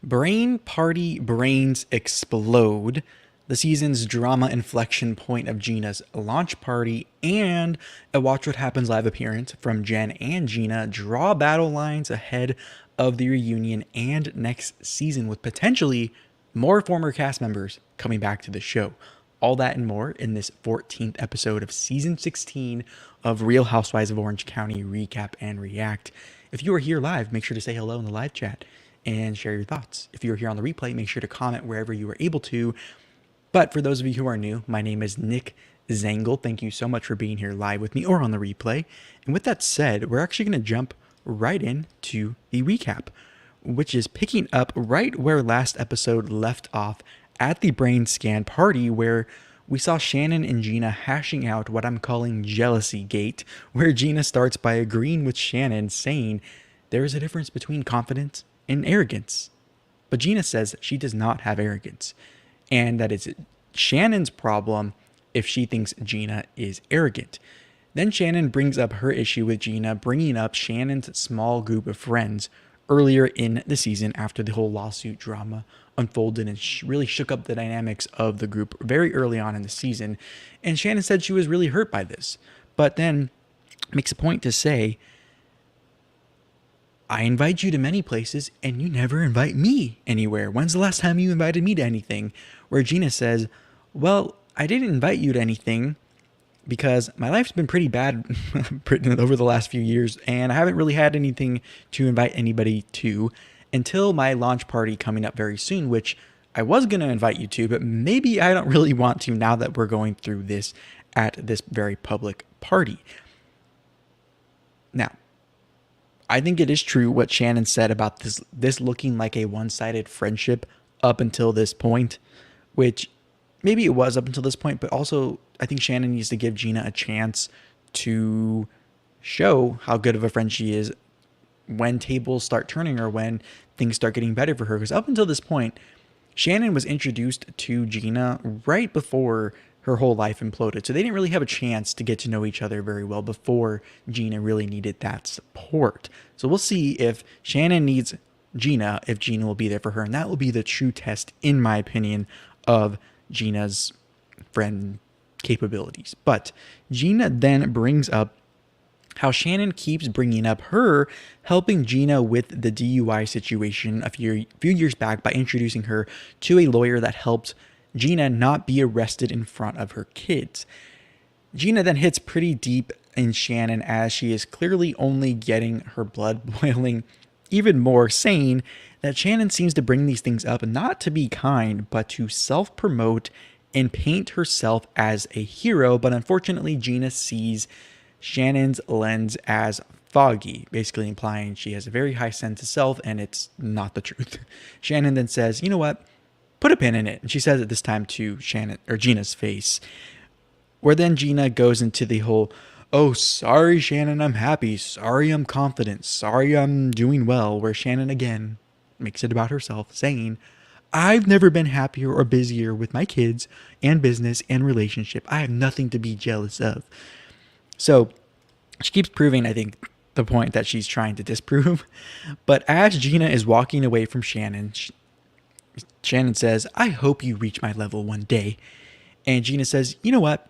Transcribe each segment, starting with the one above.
Brain Party Brains Explode, the season's drama inflection point of Gina's launch party, and a Watch What Happens live appearance from Jen and Gina draw battle lines ahead of the reunion and next season, with potentially more former cast members coming back to the show. All that and more in this 14th episode of season 16 of Real Housewives of Orange County Recap and React. If you are here live, make sure to say hello in the live chat and share your thoughts. If you're here on the replay, make sure to comment wherever you are able to. But for those of you who are new, my name is Nick Zangl. Thank you so much for being here live with me or on the replay. And with that said, we're actually going to jump right into the recap, which is picking up right where last episode left off at the brain scan party, where we saw Shannon and Gina hashing out what I'm calling jealousy gate, where Gina starts by agreeing with Shannon, saying there is a difference between confidence and arrogance. But Gina says she does not have arrogance, and that it's Shannon's problem if she thinks Gina is arrogant. Then Shannon brings up her issue with Gina bringing up Shannon's small group of friends earlier in the season after the whole lawsuit drama unfolded and really shook up the dynamics of the group very early on in the season. And Shannon said she was really hurt by this, but then makes a point to say, I invite you to many places and you never invite me anywhere. When's the last time you invited me to anything? Where Gina says, well, I didn't invite you to anything because my life's been pretty bad over the last few years, and I haven't really had anything to invite anybody to until my launch party coming up very soon, which I was going to invite you to, but maybe I don't really want to now that we're going through this at this very public party. Now, I think it is true what Shannon said about this looking like a one-sided friendship up until this point, which maybe it was up until this point, but also I think Shannon needs to give Gina a chance to show how good of a friend she is when tables start turning or when things start getting better for her. Because up until this point, Shannon was introduced to Gina right before her whole life imploded. So they didn't really have a chance to get to know each other very well before Gina really needed that support. So we'll see if Shannon needs Gina, if Gina will be there for her. And that will be the true test, in my opinion, of Gina's friend capabilities. But Gina then brings up how Shannon keeps bringing up her helping Gina with the DUI situation a few years back by introducing her to a lawyer that helped Gina not be arrested in front of her kids. Gina then hits pretty deep in Shannon as she is clearly only getting her blood boiling even more, saying that Shannon seems to bring these things up not to be kind, but to self-promote and paint herself as a hero. But unfortunately, Gina sees Shannon's lens as foggy, basically implying she has a very high sense of self and it's not the truth. Shannon then says, you know what? Put a pin in it. And she says it this time to Shannon or Gina's face, where then Gina goes into the whole, oh, sorry, Shannon, I'm happy. Sorry, I'm confident. Sorry, I'm doing well. Where Shannon again makes it about herself, saying, I've never been happier or busier with my kids and business and relationship. I have nothing to be jealous of. So she keeps proving, I think, the point that she's trying to disprove. But as Gina is walking away from Shannon, Shannon says, I hope you reach my level one day. And Gina says, you know what?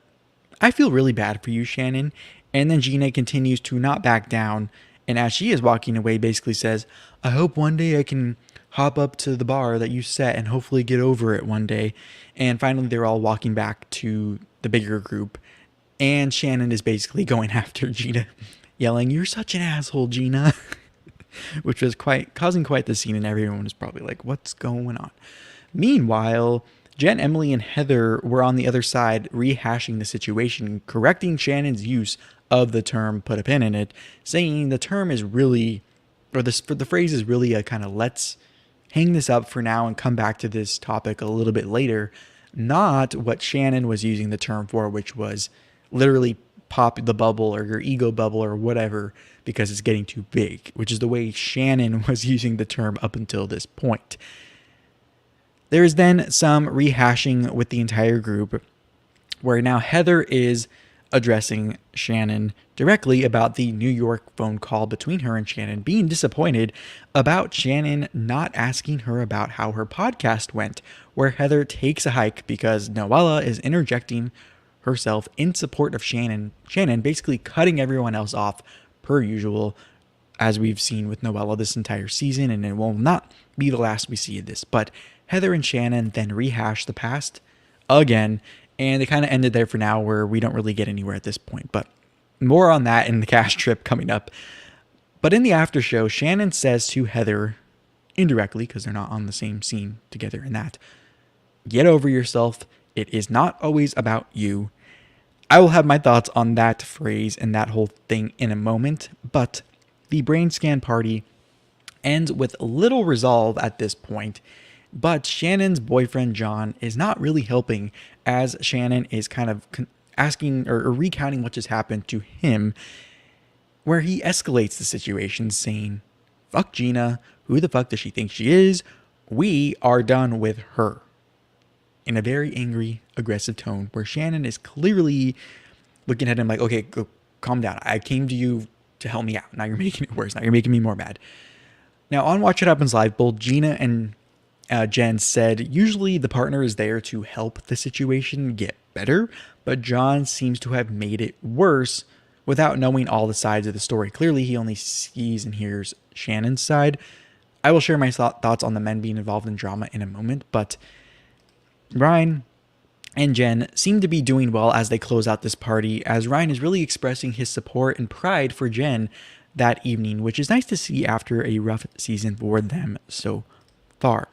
I feel really bad for you, Shannon. And then Gina continues to not back down. And as she is walking away, basically says, I hope one day I can hop up to the bar that you set and hopefully get over it one day. And finally, they're all walking back to the bigger group. And Shannon is basically going after Gina, yelling, you're such an asshole, Gina. Which was causing quite the scene, and everyone was probably like, what's going on? Meanwhile, Jen, Emily, and Heather were on the other side rehashing the situation, correcting Shannon's use of the term put a pin in it, saying the term is really, or the phrase is really a kind of let's hang this up for now and come back to this topic a little bit later, not what Shannon was using the term for, which was literally pop the bubble or your ego bubble or whatever because it's getting too big, which is the way Shannon was using the term up until this point. There is then some rehashing with the entire group where now Heather is addressing Shannon directly about the New York phone call between her and Shannon, being disappointed about Shannon not asking her about how her podcast went, where Heather takes a hike because Noella is interjecting herself in support of Shannon, basically cutting everyone else off per usual, as we've seen with Noella this entire season, and it will not be the last we see of this. But Heather and Shannon then rehash the past again, and they kind of ended there for now, where we don't really get anywhere at this point. But more on that in the cast trip coming up. But in the after show, Shannon says to Heather, indirectly, because they're not on the same scene together in that, "Get over yourself. It is not always about you." I will have my thoughts on that phrase and that whole thing in a moment, but the brain scan party ends with little resolve at this point. But Shannon's boyfriend, John, is not really helping, as Shannon is kind of asking or recounting what just happened to him, where he escalates the situation, saying, "Fuck Gina. Who the fuck does she think she is? We are done with her." In a very angry, aggressive tone, where Shannon is clearly looking at him like, "Okay, go, calm down. I came to you to help me out. Now you're making it worse. Now you're making me more mad." Now, on Watch What Happens Live, both Gina and Jen said usually the partner is there to help the situation get better, but John seems to have made it worse without knowing all the sides of the story. Clearly, he only sees and hears Shannon's side. I will share my thoughts on the men being involved in drama in a moment, but Ryan and Jen seem to be doing well as they close out this party, as Ryan is really expressing his support and pride for Jen that evening, which is nice to see after a rough season for them so far.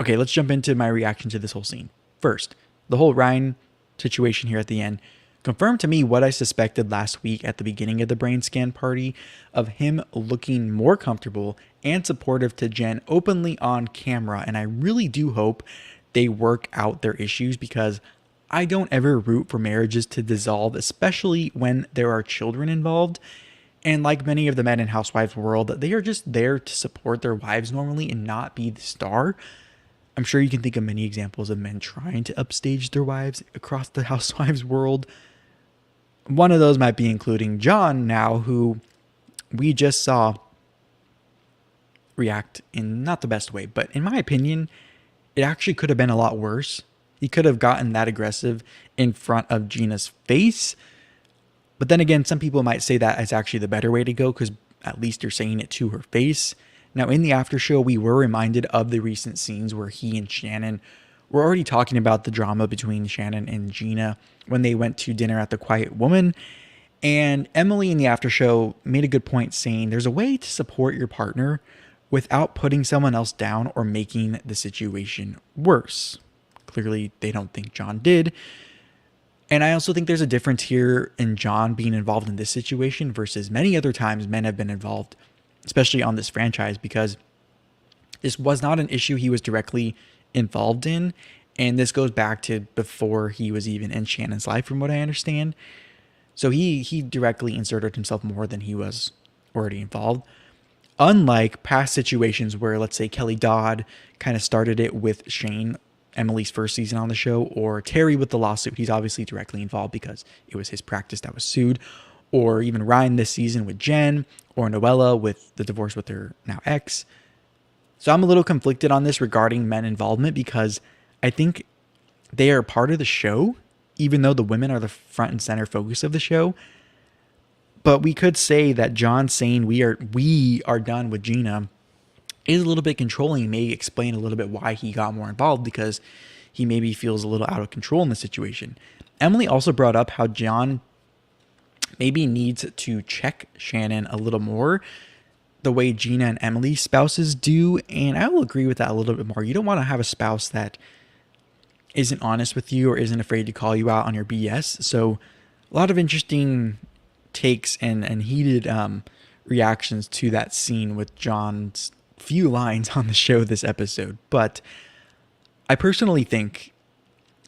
Okay, let's jump into my reaction to this whole scene. First, the whole Ryan situation here at the end confirmed to me what I suspected last week at the beginning of the brain scan party, of him looking more comfortable and supportive to Jen openly on camera. And I really do hope they work out their issues, because I don't ever root for marriages to dissolve, especially when there are children involved. And like many of the men in Housewives world, they are just there to support their wives normally and not be the star. I'm sure you can think of many examples of men trying to upstage their wives across the Housewives world. One of those might be including John now, who we just saw react in not the best way, but in my opinion, it actually could have been a lot worse. He could have gotten that aggressive in front of Gina's face. But then again, some people might say that is actually the better way to go, because at least you're saying it to her face. Now, in the after show, we were reminded of the recent scenes where he and Shannon were already talking about the drama between Shannon and Gina when they went to dinner at the Quiet Woman. And Emily in the after show made a good point, saying there's a way to support your partner without putting someone else down or making the situation worse. Clearly, they don't think John did. And I also think there's a difference here in John being involved in this situation versus many other times men have been involved, especially on this franchise, because this was not an issue he was directly involved in. And this goes back to before he was even in Shannon's life, from what I understand. So he directly inserted himself more than he was already involved. Unlike past situations where, let's say, Kelly Dodd kind of started it with Shane, Emily's first season on the show, or Terry with the lawsuit. He's obviously directly involved because it was his practice that was sued. Or even Ryan this season with Jen, or Noella with the divorce with her now ex. So I'm a little conflicted on this regarding men involvement, because I think they are part of the show, even though the women are the front and center focus of the show. But we could say that John saying we are done with Gina is a little bit controlling, may explain a little bit why he got more involved, because he maybe feels a little out of control in the situation. Emily also brought up how John maybe needs to check Shannon a little more, the way Gina and Emily's spouses do. And I will agree with that a little bit more. You don't want to have a spouse that isn't honest with you or isn't afraid to call you out on your BS. So a lot of interesting takes and heated reactions to that scene with John's few lines on the show this episode. But I personally think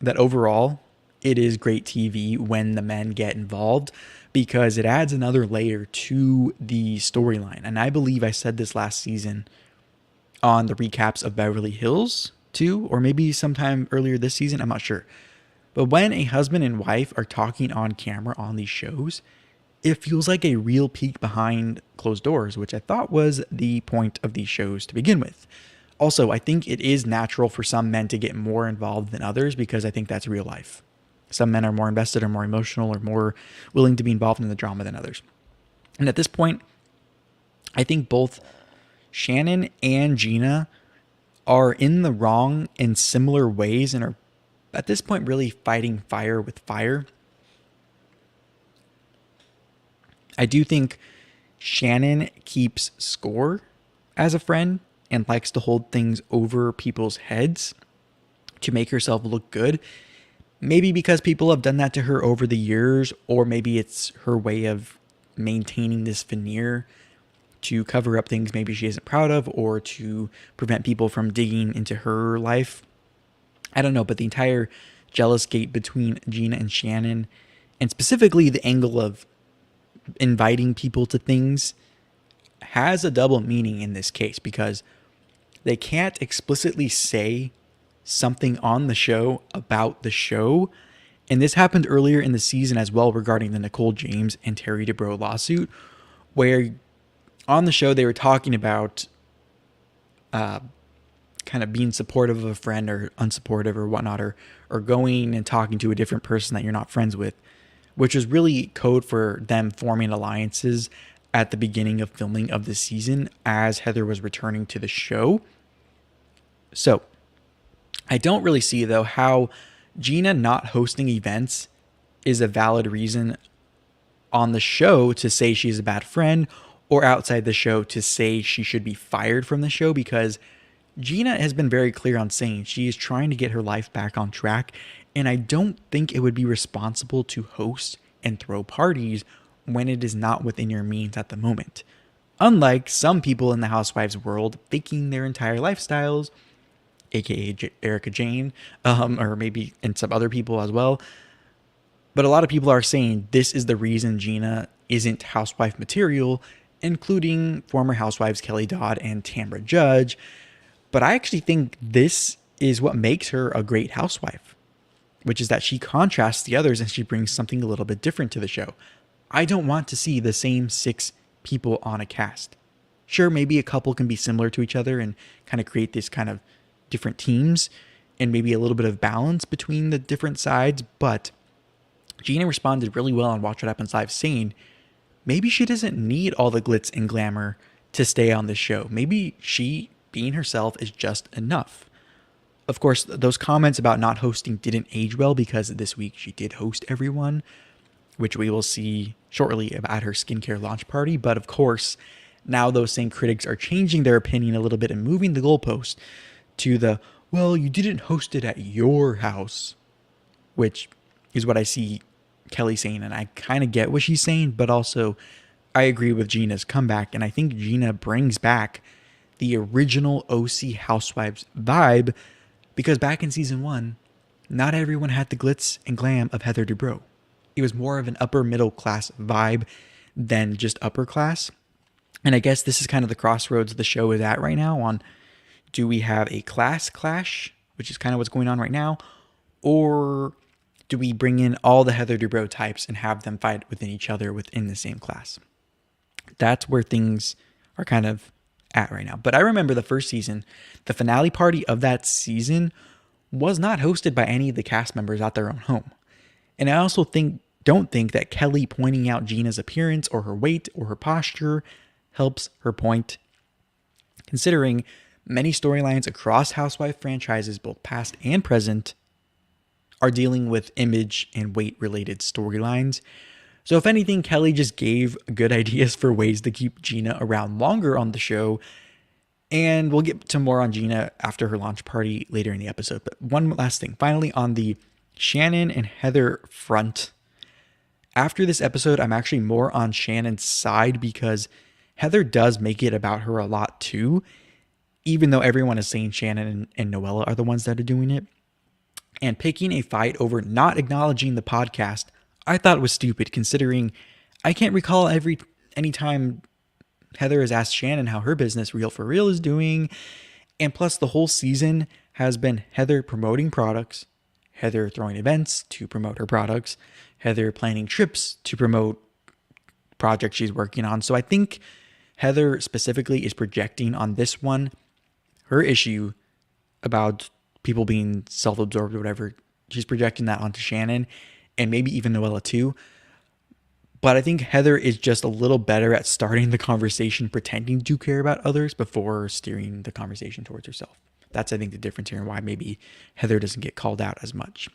that overall it is great TV when the men get involved, because it adds another layer to the storyline. And I believe I said this last season on the recaps of Beverly Hills too, or maybe sometime earlier this season, I'm not sure. But when a husband and wife are talking on camera on these shows, it feels like a real peek behind closed doors, which I thought was the point of these shows to begin with. Also, I think it is natural for some men to get more involved than others because I think that's real life. Some men are more invested or more emotional or more willing to be involved in the drama than others. And at this point, I think both Shannon and Gina are in the wrong in similar ways and are at this point really fighting fire with fire. I do think Shannon keeps score as a friend and likes to hold things over people's heads to make herself look good. Maybe because people have done that to her over the years, or maybe it's her way of maintaining this veneer to cover up things maybe she isn't proud of or to prevent people from digging into her life. I don't know, but the entire jealous gate between Gina and Shannon, and specifically the angle of inviting people to things, has a double meaning in this case because they can't explicitly say something on the show about the show. And this happened earlier in the season as well regarding the Nicole James and Terry Dubrow lawsuit, where on the show they were talking about kind of being supportive of a friend or unsupportive or whatnot, or going and talking to a different person that you're not friends with, which was really code for them forming alliances at the beginning of filming of the season as Heather was returning to the show. So I don't really see, though, how Gina not hosting events is a valid reason on the show to say she's a bad friend or outside the show to say she should be fired from the show, because Gina has been very clear on saying she is trying to get her life back on track, and I don't think it would be responsible to host and throw parties when it is not within your means at the moment. Unlike some people in the Housewives world faking their entire lifestyles, aka Erica Jane, or maybe and some other people as well. But a lot of people are saying this is the reason Gina isn't housewife material, including former housewives Kelly Dodd and Tamra Judge. But I actually think this is what makes her a great housewife, which is that she contrasts the others and she brings something a little bit different to the show. I don't want to see the same 6 people on a cast. Sure, maybe a couple can be similar to each other and kind of create this kind of different teams and maybe a little bit of balance between the different sides, but Gina responded really well on Watch What Happens Live, saying maybe she doesn't need all the glitz and glamour to stay on the show. Maybe she, being herself, is just enough. Of course, those comments about not hosting didn't age well because this week she did host everyone, which we will see shortly about her skincare launch party. But of course, now those same critics are changing their opinion a little bit and moving the goalpost to the, well, you didn't host it at your house, which is what I see Kelly saying. And I kind of get what she's saying, but also I agree with Gina's comeback. And I think Gina brings back the original OC Housewives vibe, because back in season 1, not everyone had the glitz and glam of Heather Dubrow. It was more of an upper middle class vibe than just upper class. And I guess this is kind of the crossroads the show is at right now on, do we have a class clash, which is kind of what's going on right now, or do we bring in all the Heather Dubrow types and have them fight within each other within the same class? That's where things are kind of at right now. But I remember the first season, the finale party of that season was not hosted by any of the cast members at their own home. And I also don't think that Kelly pointing out Gina's appearance or her weight or her posture helps her point, considering many storylines across Housewife franchises, both past and present, are dealing with image and weight related storylines. So if anything, Kelly just gave good ideas for ways to keep Gina around longer on the show. And we'll get to more on Gina after her launch party later in the episode. But one last thing, finally, on the Shannon and Heather front. After this episode, I'm actually more on Shannon's side because Heather does make it about her a lot too, even though everyone is saying Shannon and Noella are the ones that are doing it. And picking a fight over not acknowledging the podcast, I thought was stupid, considering I can't recall any time Heather has asked Shannon how her business Real for Real is doing. And plus the whole season has been Heather promoting products, Heather throwing events to promote her products, Heather planning trips to promote projects she's working on. So I think Heather specifically is projecting on this one her issue about people being self-absorbed or whatever. She's projecting that onto Shannon and maybe even Noella too. But I think Heather is just a little better at starting the conversation, pretending to care about others before steering the conversation towards herself. That's, I think, the difference here and why maybe Heather doesn't get called out as much.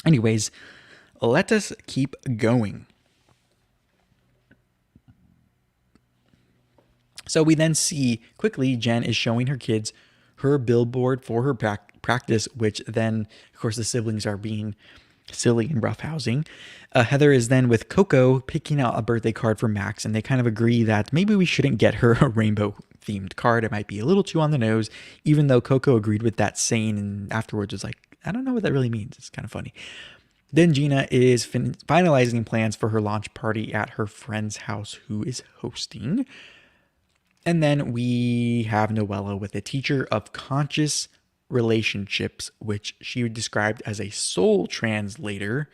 Anyways, let us keep going. So we then see quickly Jen is showing her kids her billboard for her practice, which then, of course, the siblings are being silly and roughhousing. Heather is then with Coco picking out a birthday card for Max, and they kind of agree that maybe we shouldn't get her a rainbow themed card. It might be a little too on the nose, even though Coco agreed with that saying and afterwards was like, I don't know what that really means. It's kind of funny. Then Gina is finalizing plans for her launch party at her friend's house who is hosting. And then we have Noella with a teacher of conscious relationships, which she described as a soul translator,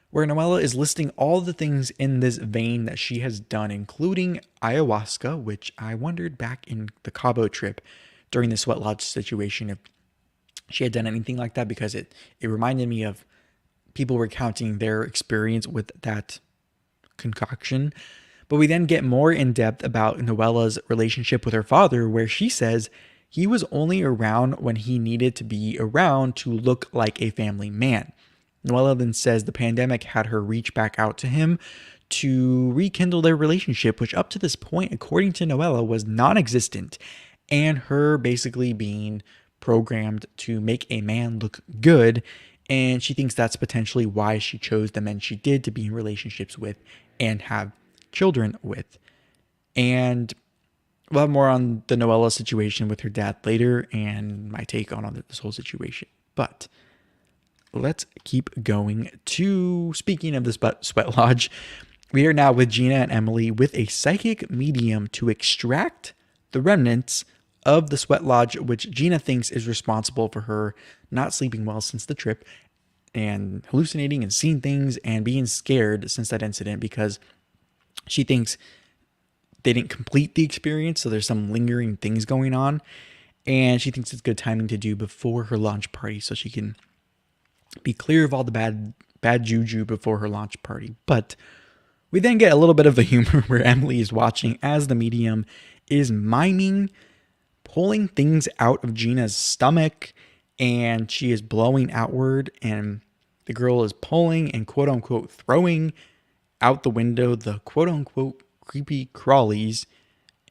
where Noella is listing all the things in this vein that she has done, including ayahuasca, which I wondered back in the Cabo trip during the sweat lodge situation if she had done anything like that, because it reminded me of people recounting their experience with that concoction. But we then get more in depth about Noella's relationship with her father, where she says he was only around when he needed to be around to look like a family man. Noella then says the pandemic had her reach back out to him to rekindle their relationship, which up to this point, according to Noella, was non-existent, and her basically being programmed to make a man look good. And she thinks that's potentially why she chose the men she did to be in relationships with and have children with. And we'll have more on the Noella situation with her dad later and my take on this whole situation. But let's keep going to, speaking of the sweat lodge, we are now with Gina and Emily with a psychic medium to extract the remnants of the sweat lodge, which Gina thinks is responsible for her not sleeping well since the trip and hallucinating and seeing things and being scared since that incident, because she thinks they didn't complete the experience, so there's some lingering things going on, and she thinks it's good timing to do before her launch party so she can be clear of all the bad juju before her launch party. But we then get a little bit of the humor where Emily is watching as the medium is miming pulling things out of Gina's stomach, and she is blowing outward, and the girl is pulling and quote unquote throwing out the window the quote unquote creepy crawlies,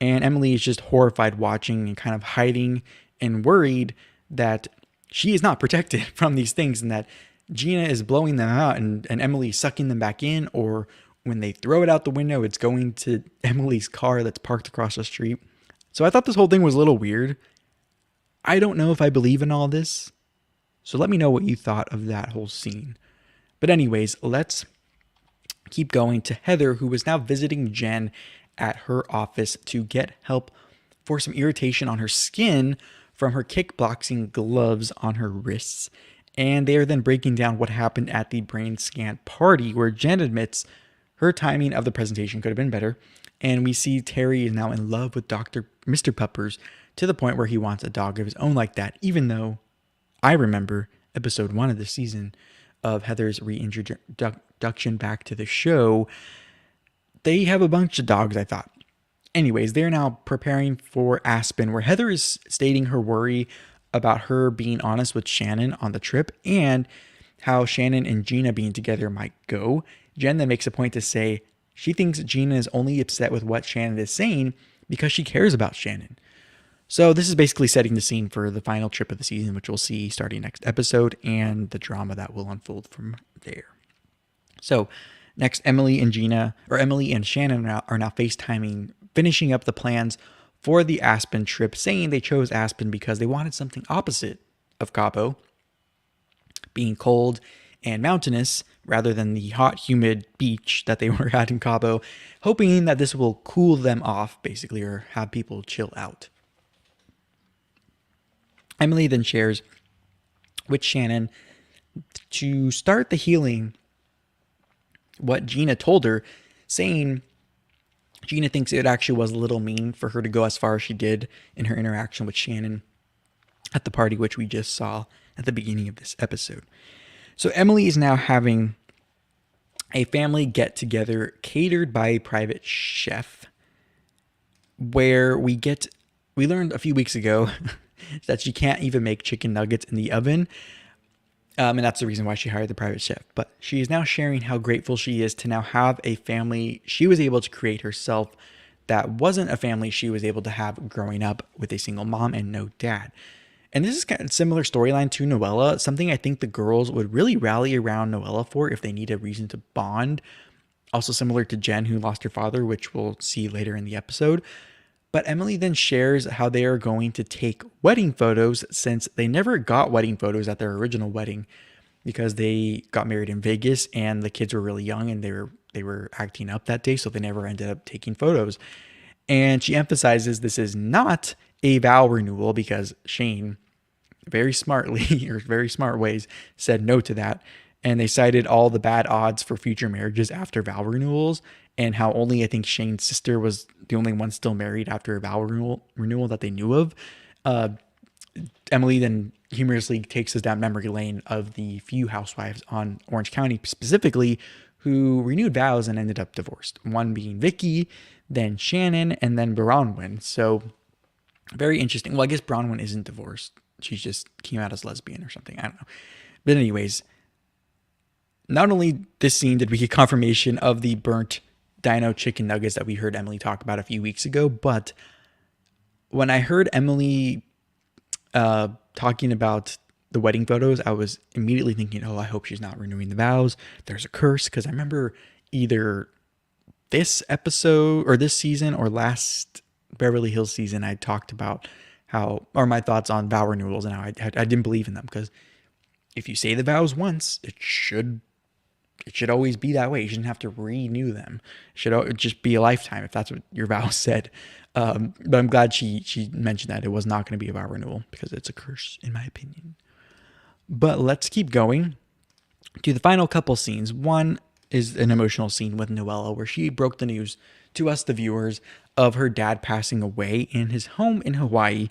and Emily is just horrified watching and kind of hiding and worried that she is not protected from these things and that Gina is blowing them out and Emily sucking them back in, or when they throw it out the window, it's going to Emily's car that's parked across the street. So I thought this whole thing was a little weird. I don't know if I believe in all this, so let me know what you thought of that whole scene. But anyways, let's keep going to Heather, who is now visiting Jen at her office to get help for some irritation on her skin from her kickboxing gloves on her wrists. And they are then breaking down what happened at the brain scan party, where Jen admits her timing of the presentation could have been better. And we see Terry is now in love with Mr. Peppers to the point where he wants a dog of his own like that, even though I remember episode 1 of the season of Heather's reintroduction back to the show. They have a bunch of dogs, I thought. Anyways, they're now preparing for Aspen, where Heather is stating her worry about her being honest with Shannon on the trip and how Shannon and Gina being together might go. Jen then makes a point to say she thinks Gina is only upset with what Shannon is saying because she cares about Shannon. So this is basically setting the scene for the final trip of the season, which we'll see starting next episode, and the drama that will unfold from there. So next, Emily and Shannon are now FaceTiming, finishing up the plans for the Aspen trip, saying they chose Aspen because they wanted something opposite of Cabo, being cold and mountainous rather than the hot, humid beach that they were at in Cabo, hoping that this will cool them off, basically, or have people chill out. Emily then shares with Shannon to start the healing, what Gina told her, saying Gina thinks it actually was a little mean for her to go as far as she did in her interaction with Shannon at the party, which we just saw at the beginning of this episode. So Emily is now having a family get together catered by a private chef, where we learned a few weeks ago that she can't even make chicken nuggets in the oven. And that's the reason why she hired the private chef. But she is now sharing how grateful she is to now have a family she was able to create herself that wasn't a family she was able to have growing up with a single mom and no dad. And this is kind of a similar storyline to Noella, something I think the girls would really rally around Noella for if they need a reason to bond. Also similar to Jen, who lost her father, which we'll see later in the episode. But Emily then shares how they are going to take wedding photos, since they never got wedding photos at their original wedding because they got married in Vegas and the kids were really young and they were acting up that day, so they never ended up taking photos. And she emphasizes this is not a vow renewal because Shane very smartly, or very smart ways, said no to that. And they cited all the bad odds for future marriages after vow renewals, and how only I think Shane's sister was the only one still married after a vow renewal that they knew of. Emily then humorously takes us down memory lane of the few housewives on Orange County specifically who renewed vows and ended up divorced. One being Vicky, then Shannon, and then Bronwyn. So very interesting. Well, I guess Bronwyn isn't divorced. She just came out as lesbian or something. I don't know. But anyways, not only this scene did we get confirmation of the burnt dino chicken nuggets that we heard Emily talk about a few weeks ago, but when I heard Emily talking about the wedding photos, I was immediately thinking, oh, I hope she's not renewing the vows. There's a curse. Because I remember either this episode or this season or last Beverly Hills season, I talked about my thoughts on vow renewals and how I didn't believe in them. Because if you say the vows once, it should always be that way. You shouldn't have to renew them. It should just be a lifetime if that's what your vows said. But I'm glad she mentioned that it was not going to be a vow renewal because it's a curse, in my opinion. But let's keep going to the final couple scenes. One is an emotional scene with Noella where she broke the news to us, the viewers, of her dad passing away in his home in Hawaii.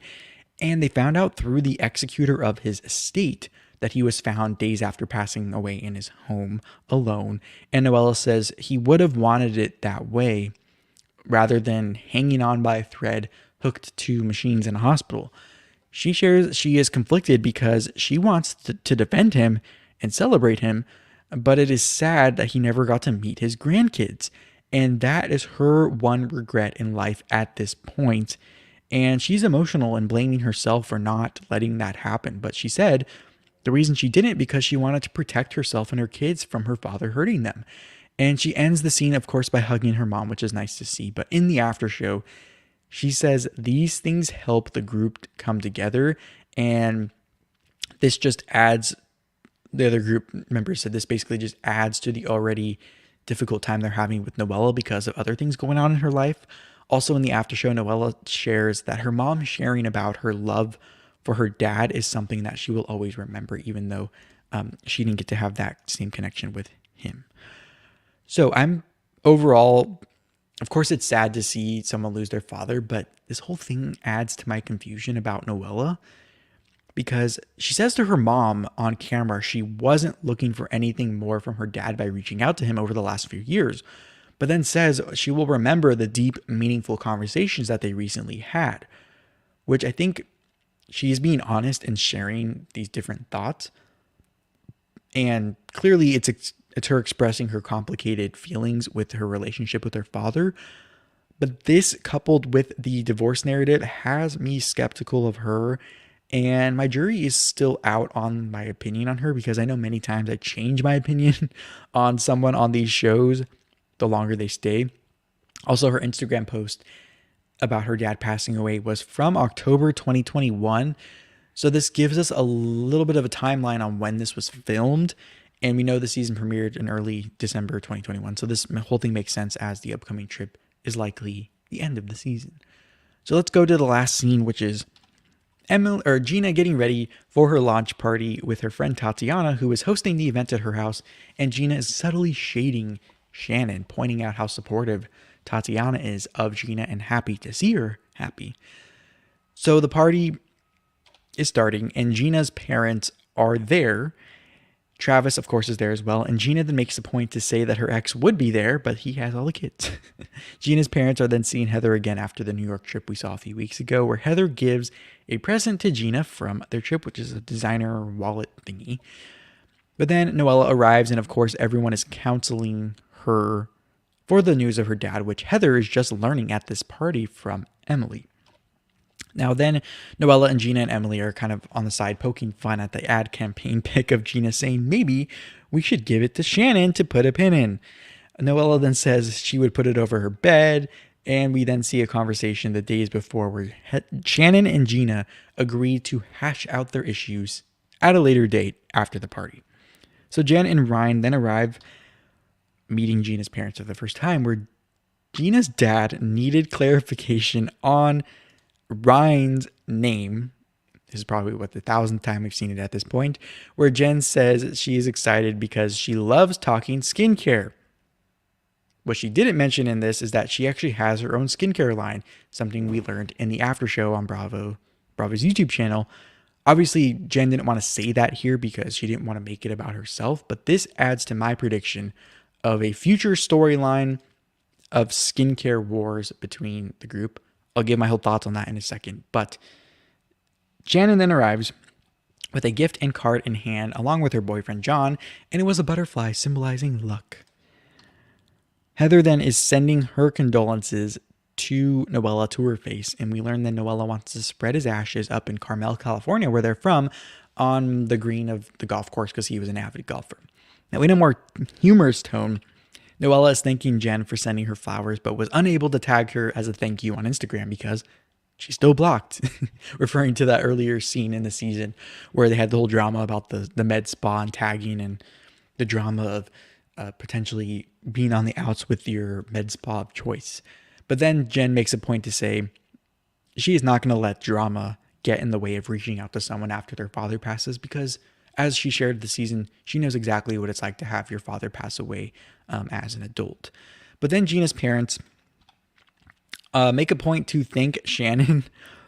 And they found out through the executor of his estate that he was found days after passing away in his home alone. And Noella says he would have wanted it that way rather than hanging on by a thread hooked to machines in a hospital. She shares she is conflicted because she wants to defend him and celebrate him, but it is sad that he never got to meet his grandkids. And that is her one regret in life at this point. And she's emotional and blaming herself for not letting that happen. But she said the reason she didn't because she wanted to protect herself and her kids from her father hurting them. And she ends the scene, of course, by hugging her mom, which is nice to see. But in the after show, she says these things help the group come together. And this just adds, the other group members said this basically just adds to the already difficult time they're having with Noella because of other things going on in her life. Also in the after show, Noella shares that her mom sharing about her love for her dad is something that she will always remember, even though she didn't get to have that same connection with him. So I'm overall, of course, it's sad to see someone lose their father, but this whole thing adds to my confusion about Noella because she says to her mom on camera she wasn't looking for anything more from her dad by reaching out to him over the last few years, but then says she will remember the deep, meaningful conversations that they recently had, which I think she is being honest and sharing these different thoughts. And clearly it's her expressing her complicated feelings with her relationship with her father. But this, coupled with the divorce narrative, has me skeptical of her. And my jury is still out on my opinion on her because I know many times I change my opinion on someone on these shows the longer they stay. Also, her Instagram post about her dad passing away was from October 2021. So this gives us a little bit of a timeline on when this was filmed. And we know the season premiered in early December 2021. So this whole thing makes sense as the upcoming trip is likely the end of the season. So let's go to the last scene, which is Gina getting ready for her launch party with her friend Tatiana, who is hosting the event at her house, and Gina is subtly shading Shannon, pointing out how supportive Tatiana is of Gina and happy to see her happy. So the party is starting, and Gina's parents are there. Travis, of course, is there as well, and Gina then makes a point to say that her ex would be there, but he has all the kids. Gina's parents are then seeing Heather again after the New York trip we saw a few weeks ago, where Heather gives a present to Gina from their trip, which is a designer wallet thingy. But then Noella arrives, and of course, everyone is counseling her for the news of her dad, which Heather is just learning at this party from Emily. Now then, Noella and Gina and Emily are kind of on the side poking fun at the ad campaign pic of Gina, saying maybe we should give it to Shannon to put a pin in. Noella then says she would put it over her bed, and we then see a conversation the days before where Shannon and Gina agree to hash out their issues at a later date after the party. So Jen and Ryan then arrive, meeting Gina's parents for the first time, where Gina's dad needed clarification on Ryan's name. This is probably what the 1,000th time we've seen it at this point, where Jen says she is excited because she loves talking skincare. What she didn't mention in this is that she actually has her own skincare line, something we learned in the after show on Bravo's YouTube channel. Obviously, Jen didn't want to say that here because she didn't want to make it about herself, but this adds to my prediction of a future storyline of skincare wars between the group. I'll give my whole thoughts on that in a second. But Shannon then arrives with a gift and card in hand along with her boyfriend John, and it was a butterfly symbolizing luck. Heather then is sending her condolences to Noella to her face, and we learn that Noella wants to spread his ashes up in Carmel, California, where they're from, on the green of the golf course because he was an avid golfer. Now, in a more humorous tone, Noella is thanking Jen for sending her flowers, but was unable to tag her as a thank you on Instagram because she's still blocked, referring to that earlier scene in the season where they had the whole drama about the med spa and tagging and the drama of potentially being on the outs with your med spa of choice. But then Jen makes a point to say she is not going to let drama get in the way of reaching out to someone after their father passes because, as she shared this season, she knows exactly what it's like to have your father pass away as an adult. But then Gina's parents make a point to thank Shannon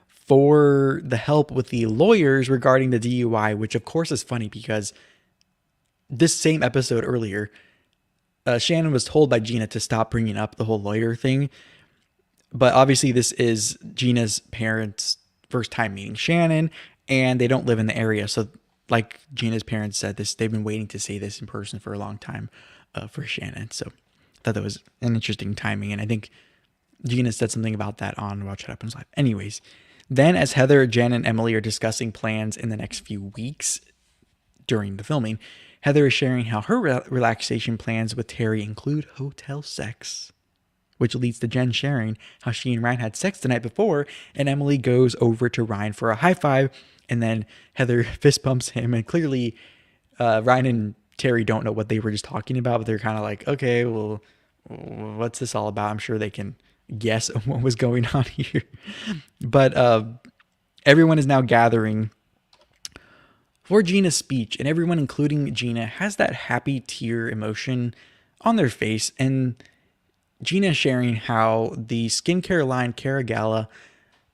for the help with the lawyers regarding the DUI, which of course is funny because this same episode earlier, Shannon was told by Gina to stop bringing up the whole lawyer thing. But obviously this is Gina's parents' first time meeting Shannon, and they don't live in the area. So like Gina's parents said, they've been waiting to say this in person for a long time for Shannon. So I thought that was an interesting timing. And I think Gina said something about that on Watch What Happens Live. Anyways, then as Heather, Jen, and Emily are discussing plans in the next few weeks during the filming, Heather is sharing how her relaxation plans with Terry include hotel sex, which leads to Jen sharing how she and Ryan had sex the night before, and Emily goes over to Ryan for a high five, and then Heather fist bumps him, and clearly Ryan and Terry don't know what they were just talking about, but they're kind of like, okay, well, what's this all about? I'm sure they can guess what was going on here. But everyone is now gathering for Gina's speech, and everyone, including Gina, has that happy tear emotion on their face. And Gina sharing how the skincare line Cara Gala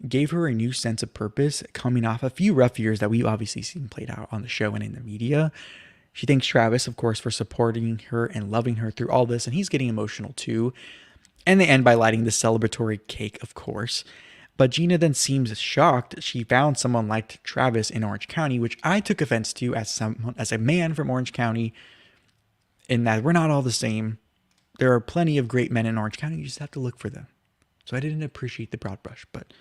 gave her a new sense of purpose coming off a few rough years that we've obviously seen played out on the show and in the media. She thanks Travis, of course, for supporting her and loving her through all this, and he's getting emotional too. And they end by lighting the celebratory cake, of course. But Gina then seems shocked she found someone like Travis in Orange County, which I took offense to as a man from Orange County, in that we're not all the same. There are plenty of great men in Orange County. You just have to look for them. So I didn't appreciate the broad brush, but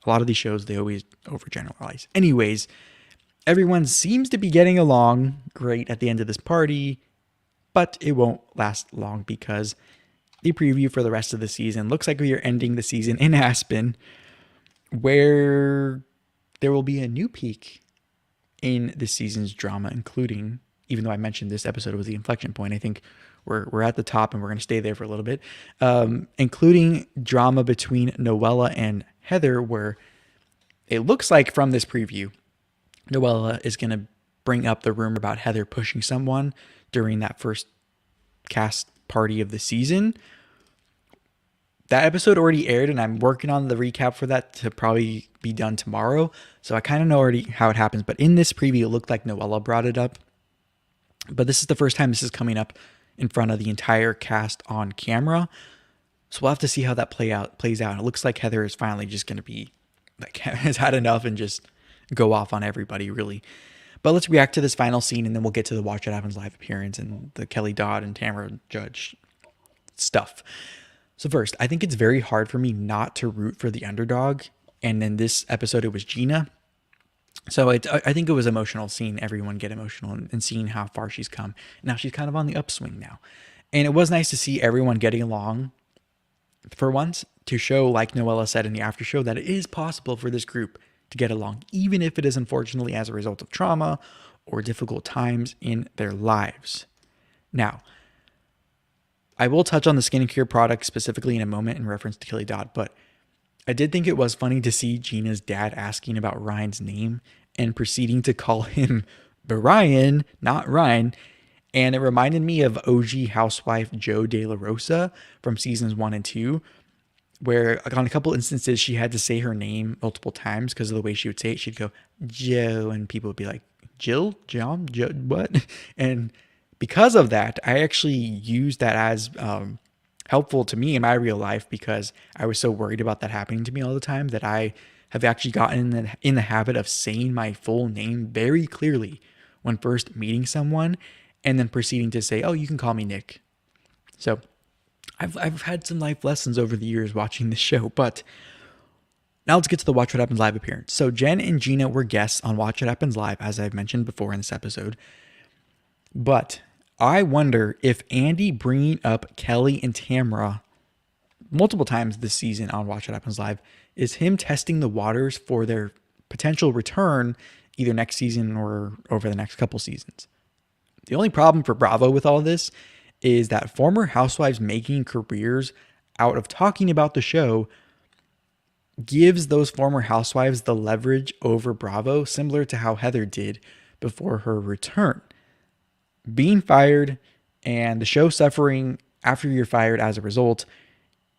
a lot of these shows, they always overgeneralize. Anyways, everyone seems to be getting along great at the end of this party, but it won't last long because the preview for the rest of the season looks like we are ending the season in Aspen, where there will be a new peak in this season's drama, including, even though I mentioned this episode was the inflection point, I think we're at the top and we're going to stay there for a little bit, including drama between Noella and Heather, where it looks like from this preview, Noella is going to bring up the rumor about Heather pushing someone during that first cast party of the season. That episode already aired, and I'm working on the recap for that to probably be done tomorrow. So I kind of know already how it happens. But in this preview, it looked like Noella brought it up. But this is the first time this is coming up in front of the entire cast on camera. So we'll have to see how that plays out. It looks like Heather is finally just going to be like has had enough and just go off on everybody, really. But let's react to this final scene, and then we'll get to the Watch What Happens live appearance and the Kelly Dodd and Tamara Judge stuff. So first, I think it's very hard for me not to root for the underdog. And in this episode, it was Gina. So I think it was emotional seeing everyone get emotional and seeing how far she's come. Now she's kind of on the upswing now. And it was nice to see everyone getting along for once, to show, like Noella said in the after show, that it is possible for this group to get along, even if it is unfortunately as a result of trauma or difficult times in their lives. Now, I will touch on the skincare product specifically in a moment in reference to Kelly Dodd, but I did think it was funny to see Gina's dad asking about Ryan's name and proceeding to call him Brian, not Ryan. And it reminded me of OG housewife Jo De La Rosa from seasons 1 and 2, where on a couple instances she had to say her name multiple times because of the way she would say it. She'd go, Joe, and people would be like, Jill, John, Joe, what? And because of that, I actually used that as helpful to me in my real life, because I was so worried about that happening to me all the time that I have actually gotten in the habit of saying my full name very clearly when first meeting someone, and then proceeding to say, oh, you can call me Nick. So I've had some life lessons over the years watching this show. But now let's get to the Watch What Happens live appearance. So Jen and Gina were guests on Watch What Happens live, as I've mentioned before in this episode. But I wonder if Andy bringing up Kelly and Tamara multiple times this season on Watch What Happens live is him testing the waters for their potential return either next season or over the next couple seasons. The only problem for Bravo with all this is that former housewives making careers out of talking about the show gives those former housewives the leverage over Bravo, similar to how Heather did before her return. Being fired and the show suffering after you're fired as a result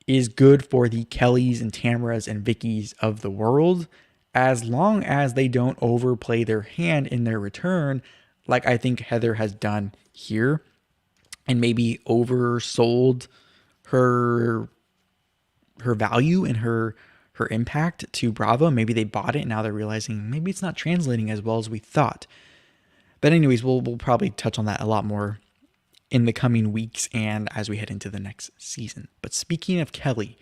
is good for the Kellys and Tamaras and Vickys of the world, as long as they don't overplay their hand in their return, like I think Heather has done here, and maybe oversold her value and her impact to Bravo. Maybe they bought it and now they're realizing maybe it's not translating as well as we thought. But anyways, we'll probably touch on that a lot more in the coming weeks and as we head into the next season. But speaking of Kelly,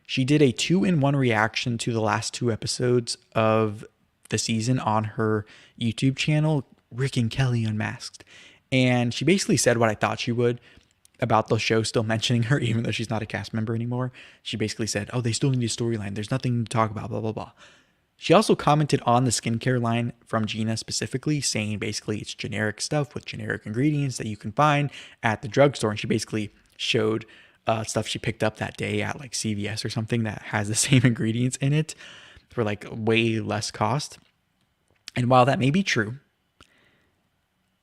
she did a 2-in-1 reaction to the last 2 episodes of the season on her YouTube channel, Rick and Kelly Unmasked. And she basically said what I thought she would about the show still mentioning her, even though she's not a cast member anymore. She basically said, oh, they still need a storyline. There's nothing to talk about, blah, blah, blah. She also commented on the skincare line from Gina specifically, saying basically it's generic stuff with generic ingredients that you can find at the drugstore. And she basically showed stuff she picked up that day at like CVS or something that has the same ingredients in it for like way less cost. And while that may be true,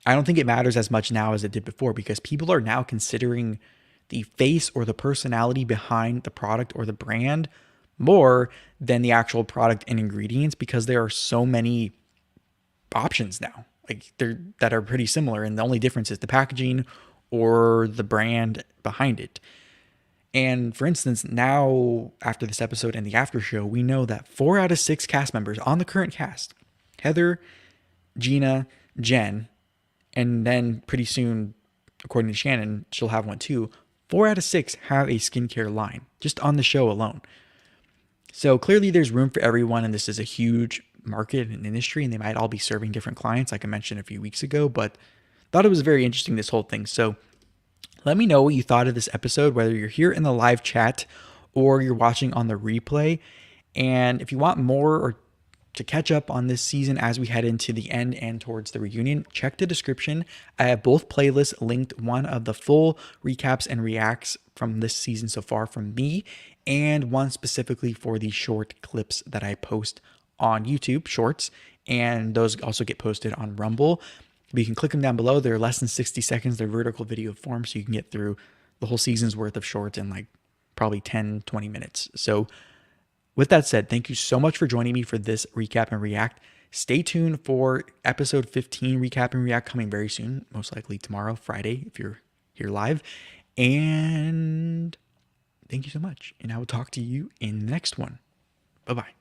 I don't think it matters as much now as it did before, because people are now considering the face or the personality behind the product or the brand more than the actual product and ingredients, because there are so many options now, like that are pretty similar, and the only difference is the packaging or the brand behind it. And for instance, now after this episode and the after show, we know that 4 out of 6 cast members on the current cast, Heather, Gina, Jen, and then pretty soon, according to Shannon, she'll have one too, 4 out of 6 have a skincare line just on the show alone. So clearly there's room for everyone, and this is a huge market and industry, and they might all be serving different clients, like I mentioned a few weeks ago, but thought it was very interesting, this whole thing. So let me know what you thought of this episode, whether you're here in the live chat or you're watching on the replay. And if you want more or to catch up on this season as we head into the end and towards the reunion, check the description. I have both playlists linked, one of the full recaps and reacts from this season so far from me, and one specifically for the short clips that I post on YouTube Shorts, and those also get posted on Rumble. But you can click them down below. They're less than 60 seconds. They're vertical video form, so you can get through the whole season's worth of shorts in like probably 10, 20 minutes. So with that said, thank you so much for joining me for this recap and react. Stay tuned for episode 15 recap and react coming very soon, most likely tomorrow, Friday, if you're here live. And thank you so much. And I will talk to you in the next one. Bye-bye.